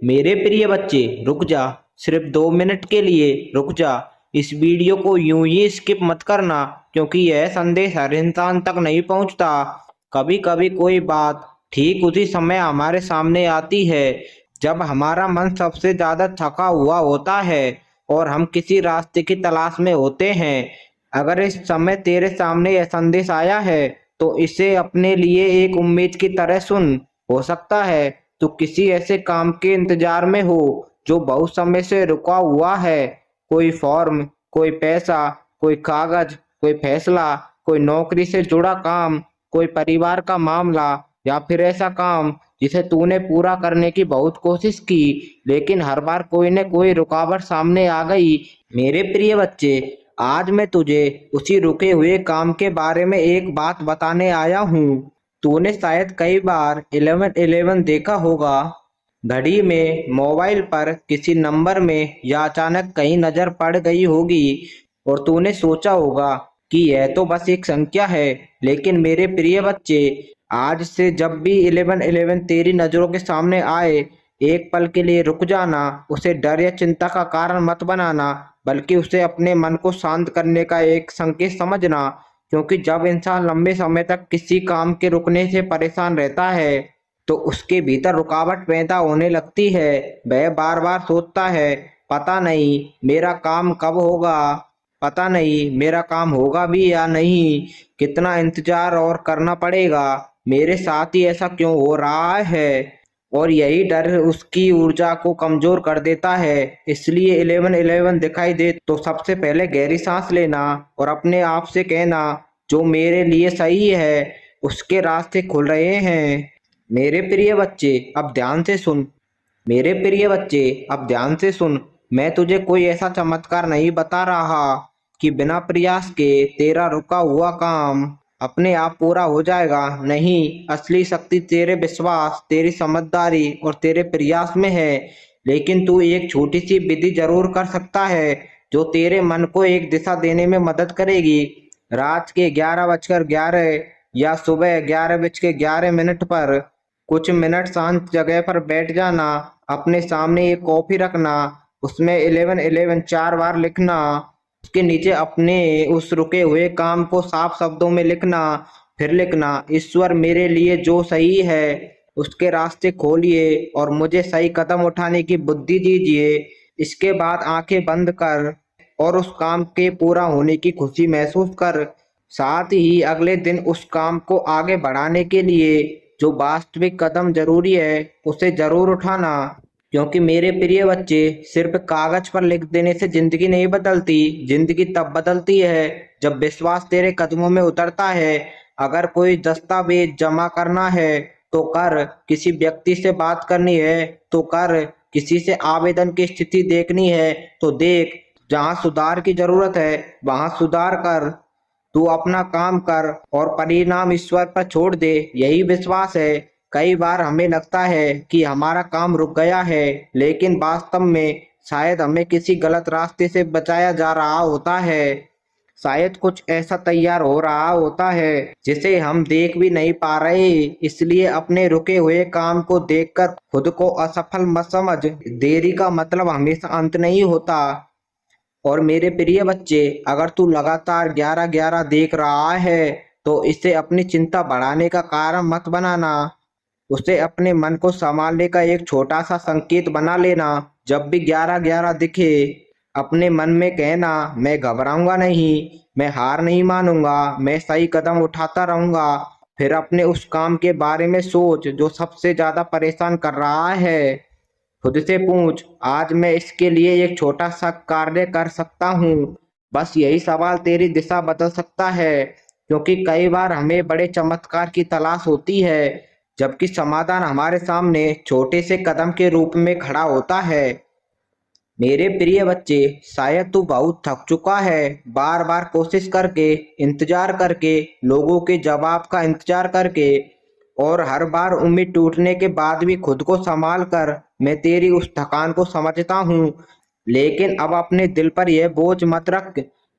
मेरे प्रिय बच्चे, रुक जा। सिर्फ 2 मिनट के लिए रुक जा। इस वीडियो को यूं ही स्किप मत करना, क्योंकि यह संदेश हर इंसान तक नहीं पहुंचता। कभी कभी कोई बात ठीक उसी समय हमारे सामने आती है, जब हमारा मन सबसे ज्यादा थका हुआ होता है और हम किसी रास्ते की तलाश में होते हैं। अगर इस समय तेरे सामने यह संदेश आया है, तो इसे अपने लिए एक उम्मीद की तरह सुन। हो सकता है तो किसी ऐसे काम के इंतजार में हो जो बहुत समय से रुका हुआ है। कोई फॉर्म, कोई पैसा, कोई कागज, कोई फैसला, कोई नौकरी से जुड़ा काम, कोई परिवार का मामला, या फिर ऐसा काम जिसे तूने पूरा करने की बहुत कोशिश की, लेकिन हर बार कोई न कोई रुकावट सामने आ गई। मेरे प्रिय बच्चे, आज मैं तुझे उसी रुके हुए काम के बारे में एक बात बताने आया हूँ। तूने शायद कई बार 1111 देखा होगा। घड़ी में, मोबाइल पर किसी नंबर में, या अचानक कहीं नजर पड़ गई होगी और तूने सोचा होगा कि यह तो बस एक संख्या है। लेकिन मेरे प्रिय बच्चे, आज से जब भी 1111 तेरी नजरों के सामने आए, एक पल के लिए रुक जाना। उसे डर या चिंता का कारण मत बनाना, बल्कि उसे अपने मन को शांत करने का एक संकेत समझना। क्योंकि जब इंसान लंबे समय तक किसी काम के रुकने से परेशान रहता है, तो उसके भीतर रुकावट पैदा होने लगती है। वह बार बार सोचता है, पता नहीं मेरा काम कब होगा, पता नहीं मेरा काम होगा भी या नहीं, कितना इंतजार और करना पड़ेगा, मेरे साथ ही ऐसा क्यों हो रहा है। और यही डर उसकी ऊर्जा को कमजोर कर देता है। इसलिए 1111 दिखाई दे तो सबसे पहले गहरी सांस लेना और अपने आप से कहना, जो मेरे लिए सही है उसके रास्ते खुल रहे हैं। मेरे प्रिय बच्चे, अब ध्यान से सुन। मेरे प्रिय बच्चे, अब ध्यान से सुन। मैं तुझे कोई ऐसा चमत्कार नहीं बता रहा कि बिना प्रयास के तेरा रुका हुआ काम अपने आप पूरा हो जाएगा। नहीं, असली शक्ति तेरे विश्वास, तेरी समझदारी और तेरे प्रयास में है। लेकिन तू एक छोटी सी विधि जरूर कर सकता है, जो तेरे मन को एक दिशा देने में मदद करेगी। रात के 11:11 या सुबह 11:11 पर कुछ मिनट शांत जगह पर बैठ जाना। अपने सामने एक कॉपी रखना, उसमें 1111 4 बार लिखना। उसके नीचे अपने उस रुके हुए काम को साफ शब्दों में लिखना। फिर लिखना, ईश्वर मेरे लिए जो सही है उसके रास्ते खोलिए और मुझे सही कदम उठाने की बुद्धि दीजिए। इसके बाद आंखें बंद कर और उस काम के पूरा होने की खुशी महसूस कर। साथ ही अगले दिन उस काम को आगे बढ़ाने के लिए जो वास्तविक कदम जरूरी है उसे जरूर उठाना। क्योंकि मेरे प्रिय बच्चे, सिर्फ कागज पर लिख देने से जिंदगी नहीं बदलती। जिंदगी तब बदलती है जब विश्वास तेरे कदमों में उतरता है। अगर कोई दस्तावेज जमा करना है तो कर, किसी व्यक्ति से बात करनी है तो कर, किसी से आवेदन की स्थिति देखनी है तो देख। जहाँ सुधार की जरूरत है वहां सुधार कर। तू अपना काम कर और परिणाम ईश्वर पर छोड़ दे, यही विश्वास है। कई बार हमें लगता है कि हमारा काम रुक गया है, लेकिन वास्तव में शायद हमें किसी गलत रास्ते से बचाया जा रहा होता है। शायद कुछ ऐसा तैयार हो रहा होता है जिसे हम देख भी नहीं पा रहे। इसलिए अपने रुके हुए काम को देखकर खुद को असफल मत समझ। देरी का मतलब हमेशा अंत नहीं होता। और मेरे प्रिय बच्चे, अगर तू लगातार 11:11 देख रहा है, तो इसे अपनी चिंता बढ़ाने का कारण मत बनाना। उसे अपने मन को संभालने का एक छोटा सा संकेत बना लेना। जब भी 11:11 दिखे, अपने मन में कहना, मैं घबराऊंगा नहीं, मैं हार नहीं मानूंगा, मैं सही कदम उठाता रहूंगा। फिर अपने उस काम के बारे में सोच जो सबसे ज्यादा परेशान कर रहा है। खुद से पूछ, आज मैं इसके लिए एक छोटा सा कार्य कर सकता हूँ। बस यही सवाल तेरी दिशा बदल सकता है। क्योंकि कई बार हमें बड़े चमत्कार की तलाश होती है, जबकि समाधान हमारे सामने छोटे से कदम के रूप में खड़ा होता है। मेरे प्रिय बच्चे, शायद तू बहुत थक चुका है, बार बार कोशिश करके, इंतजार करके, लोगों के जवाब का इंतजार करके, और हर बार उम्मीद टूटने के बाद भी खुद को संभाल कर। मैं तेरी उस थकान को समझता हूँ, लेकिन अब अपने दिल पर यह बोझ मत रख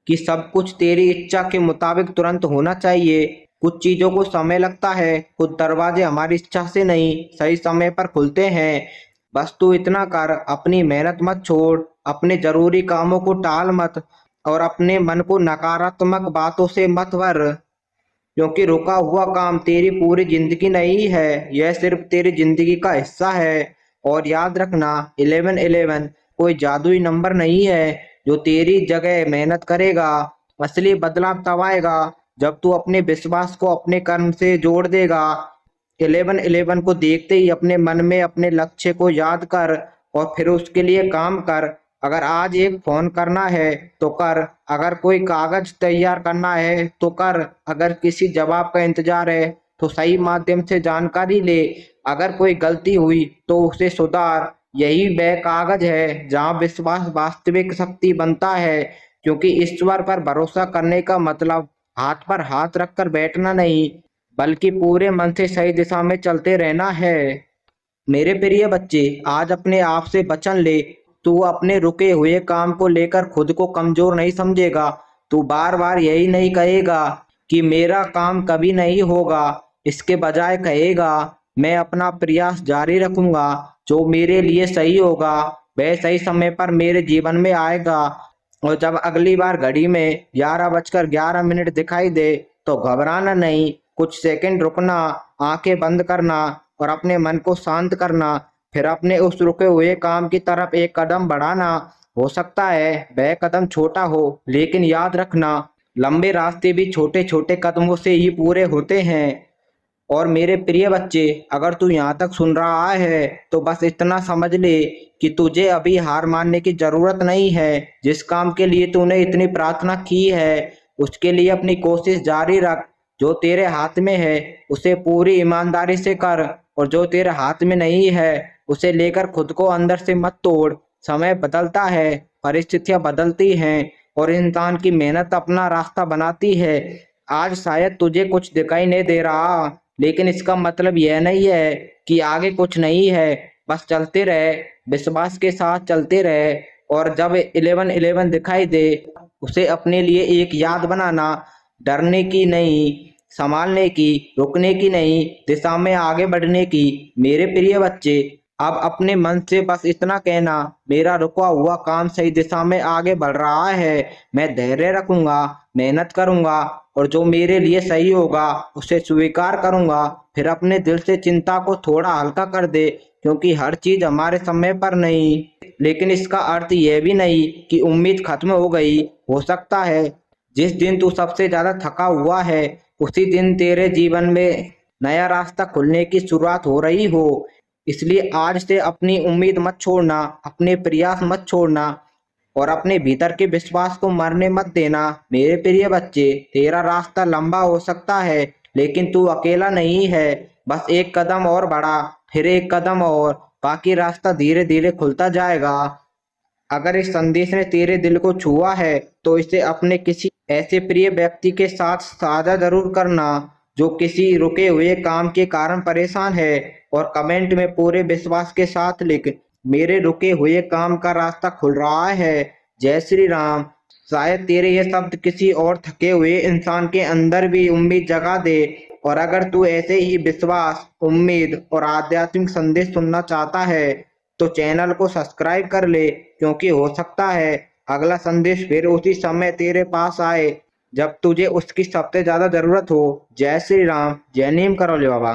कि सब कुछ तेरी इच्छा के मुताबिक तुरंत होना चाहिए। कुछ चीजों को समय लगता है, कुछ दरवाजे हमारी इच्छा से नहीं, सही समय पर खुलते हैं। बस तू इतना कर, अपनी मेहनत मत छोड़, अपने जरूरी कामों को टाल मत और अपने मन को नकारात्मक बातों से मत भर, क्योंकि रुका हुआ काम तेरी पूरी जिंदगी नहीं है, यह सिर्फ तेरी जिंदगी का हिस्सा है। और याद रखना, 1111 कोई जादुई नंबर नहीं है जो तेरी जगह मेहनत करेगा। असली बदलाव तब आएगा जब तू अपने विश्वास को अपने कर्म से जोड़ देगा। 1111 को देखते ही अपने मन में अपने लक्ष्य को याद कर और फिर उसके लिए काम कर। अगर आज एक फोन करना है तो कर, अगर कोई कागज तैयार करना है तो कर, अगर किसी जवाब का इंतजार है तो सही माध्यम से जानकारी ले, अगर कोई गलती हुई तो उसे सुधार। यही वह कागज है जहाँ विश्वास वास्तविक शक्ति बनता है, क्योंकि ईश्वर पर भरोसा करने का मतलब हाथ पर हाथ रखकर बैठना नहीं, बल्कि पूरे मन से सही दिशा में चलते रहना है। मेरे प्रिय बच्चे, आज अपने आप से वचन ले, तू अपने रुके हुए काम को लेकर खुद को कमजोर नहीं समझेगा। तू बार बार यही नहीं कहेगा कि मेरा काम कभी नहीं होगा, इसके बजाय कहेगा मैं अपना प्रयास जारी रखूंगा, जो मेरे लिए सही होगा वह सही समय पर मेरे जीवन में आएगा। और जब अगली बार घड़ी में 11:11 दिखाई दे तो घबराना नहीं, कुछ सेकंड रुकना, आंखें बंद करना और अपने मन को शांत करना, फिर अपने उस रुके हुए काम की तरफ एक कदम बढ़ाना। हो सकता है वह कदम छोटा हो, लेकिन याद रखना, लंबे रास्ते भी छोटे छोटे कदमों से ही पूरे होते हैं। और मेरे प्रिय बच्चे, अगर तू यहाँ तक सुन रहा है तो बस इतना समझ ले कि तुझे अभी हार मानने की जरूरत नहीं है। जिस काम के लिए तूने इतनी प्रार्थना की है उसके लिए अपनी कोशिश जारी रख। जो तेरे हाथ में है उसे पूरी ईमानदारी से कर, और जो तेरे हाथ में नहीं है उसे लेकर खुद को अंदर से मत तोड़। समय बदलता है, परिस्थितियां बदलती हैं और इंसान की मेहनत अपना रास्ता बनाती है। आज शायद तुझे कुछ दिखाई नहीं दे रहा, लेकिन इसका मतलब यह नहीं है कि आगे कुछ नहीं है। बस चलते रहे, विश्वास के साथ चलते रहे, और जब 1111 दिखाई दे उसे अपने लिए एक याद बनाना, डरने की नहीं, संभालने की, रुकने की नहीं, दिशा में आगे बढ़ने की। मेरे प्रिय बच्चे, अब अपने मन से बस इतना कहना, मेरा रुका हुआ काम सही दिशा में आगे बढ़ रहा है, मैं धैर्य रखूंगा, मेहनत करूंगा और जो मेरे लिए सही होगा उसे स्वीकार करूंगा। फिर अपने दिल से चिंता को थोड़ा हल्का कर दे, क्योंकि हर चीज हमारे समय पर नहीं। लेकिन इसका अर्थ यह भी नहीं कि उम्मीद खत्म हो गई। हो सकता है जिस दिन तू सबसे ज्यादा थका हुआ है उसी दिन तेरे जीवन में नया रास्ता खुलने की शुरुआत हो रही हो। इसलिए आज से अपनी उम्मीद मत छोड़ना, अपने प्रयास मत छोड़ना और अपने भीतर के विश्वास को मरने मत देना। मेरे प्रिय बच्चे, तेरा रास्ता लंबा हो सकता है, लेकिन तू अकेला नहीं है। बस एक कदम और बढ़ा, फिर एक कदम और, बाकी रास्ता धीरे धीरे खुलता जाएगा। अगर इस संदेश ने तेरे दिल को छुआ है तो इसे अपने किसी ऐसे प्रिय व्यक्ति के साथ साझा जरूर करना जो किसी रुके हुए काम के कारण परेशान है, और कमेंट में पूरे विश्वास के साथ लिख, मेरे रुके हुए काम का रास्ता खुल रहा है, जय श्री राम। शायद तेरे ये शब्द किसी और थके हुए इंसान के अंदर भी उम्मीद जगा दे। और अगर तू ऐसे ही विश्वास, उम्मीद और आध्यात्मिक संदेश सुनना चाहता है तो चैनल को सब्सक्राइब कर ले, क्योंकि हो सकता है अगला संदेश फिर उसी समय तेरे पास आए जब तुझे उसकी सबसे ज्यादा जरूरत हो। जय श्री राम, जय नीम करौली बाबा।